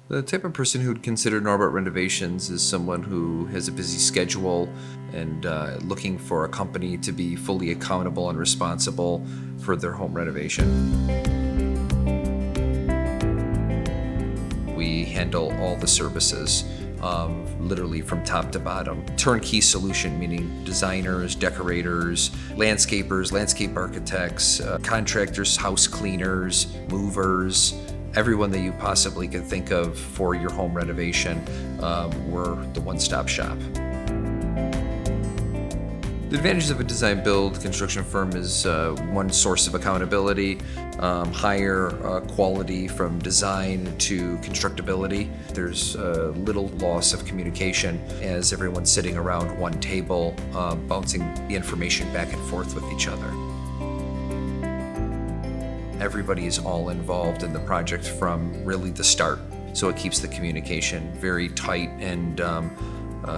The type of person who'd consider Norbut Renovations is someone who has a busy schedule and looking for a company to be fully accountable and responsible for their home renovation. We handle all the services, literally from top to bottom. Turnkey solution, meaning designers, decorators, landscapers, landscape architects, contractors, house cleaners, movers, everyone that you possibly could think of for your home renovation. We're the one-stop shop. The advantages of a design build construction firm is one source of accountability, higher quality from design to constructability. There's little loss of communication as everyone's sitting around one table, bouncing the information back and forth with each other. Everybody is all involved in the project from really the start, so it keeps the communication very tight and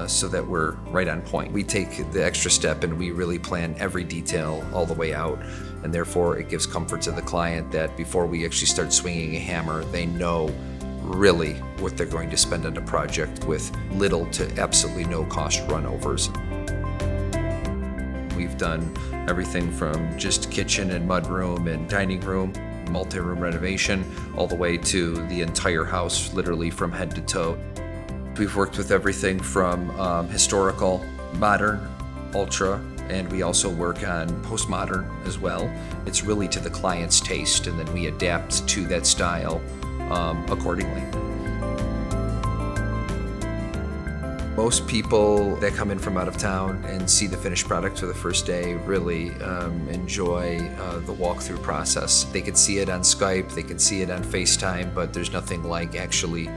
so that we're right on point. We take the extra step and we really plan every detail all the way out, and therefore it gives comfort to the client that before we actually start swinging a hammer, they know really what they're going to spend on a project with little to absolutely no cost runovers. We've done everything from just kitchen and mudroom and dining room, multi-room renovation, all the way to the entire house, literally from head to toe. We've worked with everything from historical, modern, ultra, and we also work on postmodern as well. It's really to the client's taste, and then we adapt to that style accordingly. Most people that come in from out of town and see the finished product for the first day really enjoy the walkthrough process. They can see it on Skype, they can see it on FaceTime, but there's nothing like actually,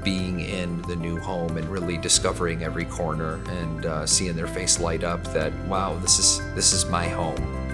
being in the new home and really discovering every corner and seeing their face light up that, wow, this is my home.